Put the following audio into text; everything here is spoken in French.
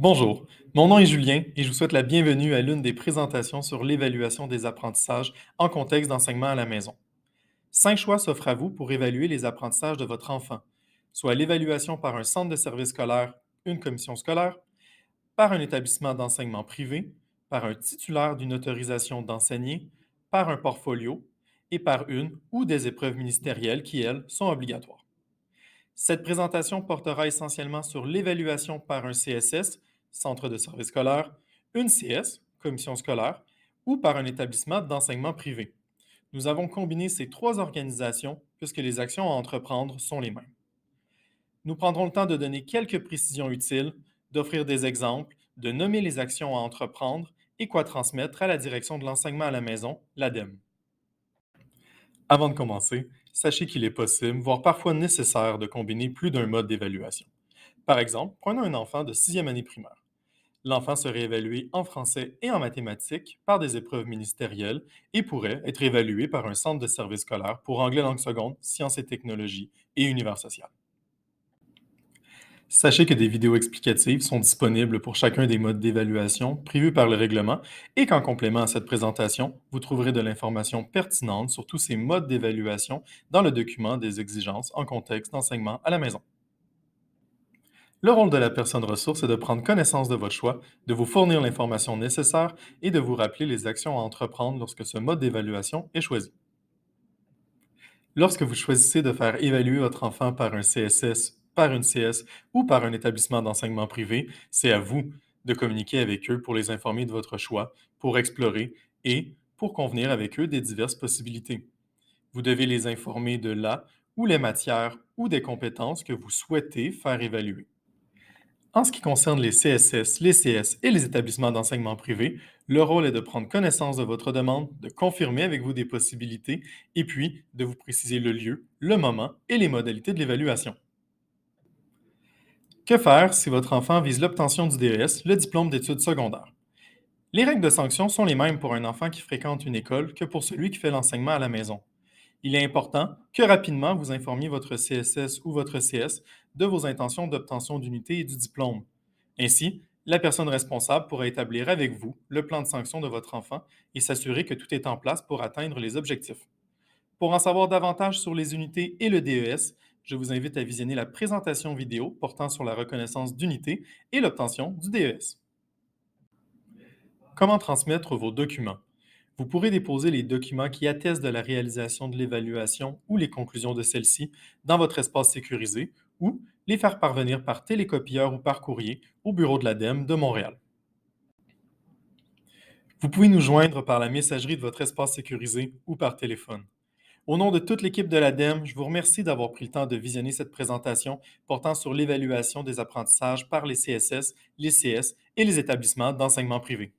Bonjour, mon nom est Julien et je vous souhaite la bienvenue à l'une des présentations sur l'évaluation des apprentissages en contexte d'enseignement à la maison. 5 choix s'offrent à vous pour évaluer les apprentissages de votre enfant, soit l'évaluation par un centre de service scolaire, une commission scolaire, par un établissement d'enseignement privé, par un titulaire d'une autorisation d'enseigner, par un portfolio et par une ou des épreuves ministérielles qui, elles, sont obligatoires. Cette présentation portera essentiellement sur l'évaluation par un CSS, Centre de service scolaire, une CS, Commission scolaire, ou par un établissement d'enseignement privé. Nous avons combiné ces trois organisations puisque les actions à entreprendre sont les mêmes. Nous prendrons le temps de donner quelques précisions utiles, d'offrir des exemples, de nommer les actions à entreprendre et quoi transmettre à la direction de l'enseignement à la maison, l'ADEME. Avant de commencer, sachez qu'il est possible, voire parfois nécessaire, de combiner plus d'un mode d'évaluation. Par exemple, prenons un enfant de sixième année primaire. L'enfant serait évalué en français et en mathématiques par des épreuves ministérielles et pourrait être évalué par un centre de service scolaire pour anglais langue seconde, sciences et technologies et univers social. Sachez que des vidéos explicatives sont disponibles pour chacun des modes d'évaluation prévus par le règlement et qu'en complément à cette présentation, vous trouverez de l'information pertinente sur tous ces modes d'évaluation dans le document des exigences en contexte d'enseignement à la maison. Le rôle de la personne ressource est de prendre connaissance de votre choix, de vous fournir l'information nécessaire et de vous rappeler les actions à entreprendre lorsque ce mode d'évaluation est choisi. Lorsque vous choisissez de faire évaluer votre enfant par un CSS, par une CS ou par un établissement d'enseignement privé, c'est à vous de communiquer avec eux pour les informer de votre choix, pour explorer et pour convenir avec eux des diverses possibilités. Vous devez les informer de la ou les matières ou des compétences que vous souhaitez faire évaluer. En ce qui concerne les CSS, les CS et les établissements d'enseignement privé, le rôle est de prendre connaissance de votre demande, de confirmer avec vous des possibilités et puis de vous préciser le lieu, le moment et les modalités de l'évaluation. Que faire si votre enfant vise l'obtention du DES, le diplôme d'études secondaires? Les règles de sanction sont les mêmes pour un enfant qui fréquente une école que pour celui qui fait l'enseignement à la maison. Il est important que rapidement vous informiez votre CSS ou votre CS de vos intentions d'obtention d'unité et du diplôme. Ainsi, la personne responsable pourra établir avec vous le plan de sanction de votre enfant et s'assurer que tout est en place pour atteindre les objectifs. Pour en savoir davantage sur les unités et le DES, je vous invite à visionner la présentation vidéo portant sur la reconnaissance d'unité et l'obtention du DES. Comment transmettre vos documents? Vous pourrez déposer les documents qui attestent de la réalisation de l'évaluation ou les conclusions de celle-ci dans votre espace sécurisé ou les faire parvenir par télécopieur ou par courrier au bureau de l'ADEME de Montréal. Vous pouvez nous joindre par la messagerie de votre espace sécurisé ou par téléphone. Au nom de toute l'équipe de l'ADEME, je vous remercie d'avoir pris le temps de visionner cette présentation portant sur l'évaluation des apprentissages par les CSS, les CS et les établissements d'enseignement privé.